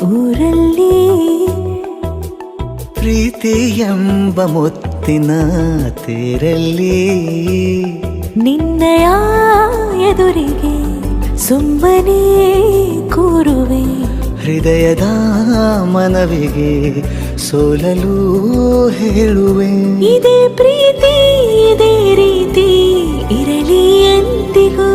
ಊರಲ್ಲಿ ಪ್ರೀತಿ ಎಂಬ ಮುತ್ತಿನ ತೇರಲ್ಲಿ ನಿನ್ನಯ ಎದುರಿಗೆ ಸುಮ್ಮನೆ ಕೂರುವೆ ಹೃದಯದ ಮನವಿಗೆ ಸೋಲಲು ಹೇಳುವೆ ಇದೇ ಪ್ರೀತಿ ಇದೇ ರೀತಿ ಇರಲಿ ಎಂದಿಗೂ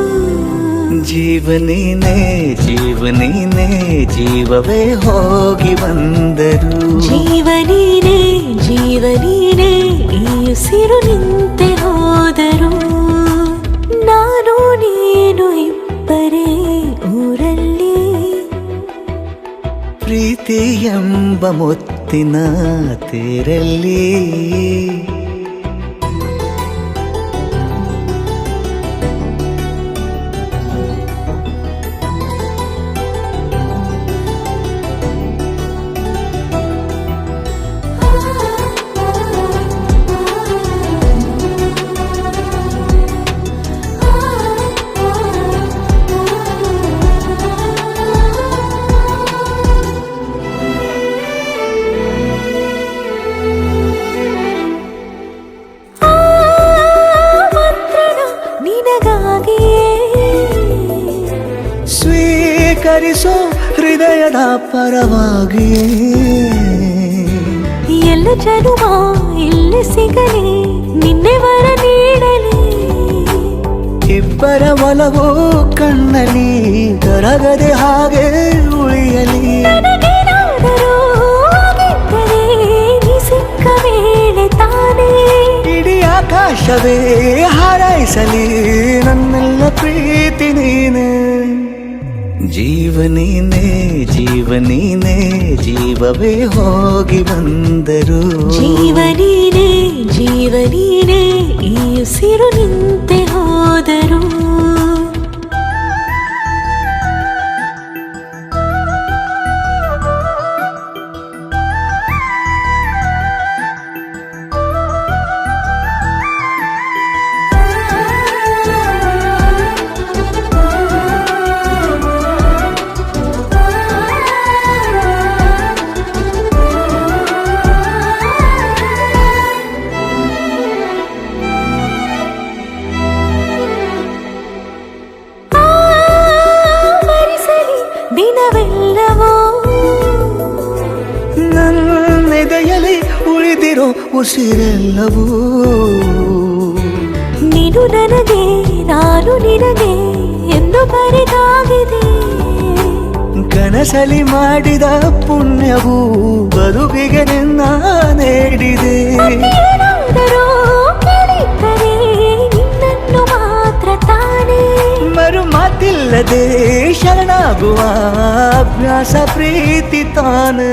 ಜೀವನೇನೆ ಜೀವನೇನೆ ಜೀವವೇ ಹೋಗಿ ಬಂದರು ಜೀವನೀನೇ ಜೀವನೀನೇ ಈ ಉಸಿರು ನಿಂತೆ ಹೋದರು ನಾನು ನೀನು ಇಬ್ಬರೇ ಊರಲ್ಲಿ ಪ್ರೀತಿ ಎಂಬ ಮುತ್ತಿನ ತೇರಲ್ಲಿ ಸ್ವೀಕರಿಸೋ ಹೃದಯದ ಪರವಾಗಿ ಎಲ್ಲ ಜನುಮ ಇಲ್ಲಿ ಸಿಗಲಿ ನಿನ್ನೆ ವರ ನೀಡಲಿ ಇಬ್ಬರ ಒಲವು ಕಣ್ಣಲ್ಲಿ ಕರಗದೆ ಹಾಗೆ ಉಳಿಯಲಿ ನನಗೇನಾದರೂ ಆಗಿದ್ದರೆ ನೀ ಸಿಕ್ಕ ವೇಳೆ ತಾನೇ ಇಡೀ ಆಕಾಶವೇ ಹಾರೈಸಲಿ ನನ್ನೆಲ್ಲ ಪ್ರೀತಿ ನೀನೆ ಜೀವನೀನೇ ಜೀವನೀನೇ ಜೀವವೇ ಹೋಗಿ ಬಂದರು ಜೀವನೀನೇ ಜೀವನೀನೇ ಈ ಉಸಿರು ನಿಂತೆ ಹೋದರು ದಿನವೆಲ್ಲವೋ ನನ್ನೆದೆಯಲ್ಲಿ ಉಳಿದಿರೋ ಉಸಿರೆಲ್ಲವೂ ನೀನು ನನಗೆ ನಾನು ನಿನಗೆ ಎಂದು ಬರೆದಾಗಿದೆ ಕನಸಲಿ ಮಾಡಿದ ಪುಣ್ಯವು ಬದುಕಿಗೆ ನಿನ್ನ ನೀಡಿದೆ ಏನಾದರೂ ಕೇಳಿದ್ದರೆ ನಿನ್ನನ್ನು ಮಾತ್ರ ತಾನೇ ಮರು ಮಾತಿಲ್ಲದೆ ಶರಣಾಗುವ ಅಭ್ಯಾಸ ಪ್ರೀತಿ ತಾನೆ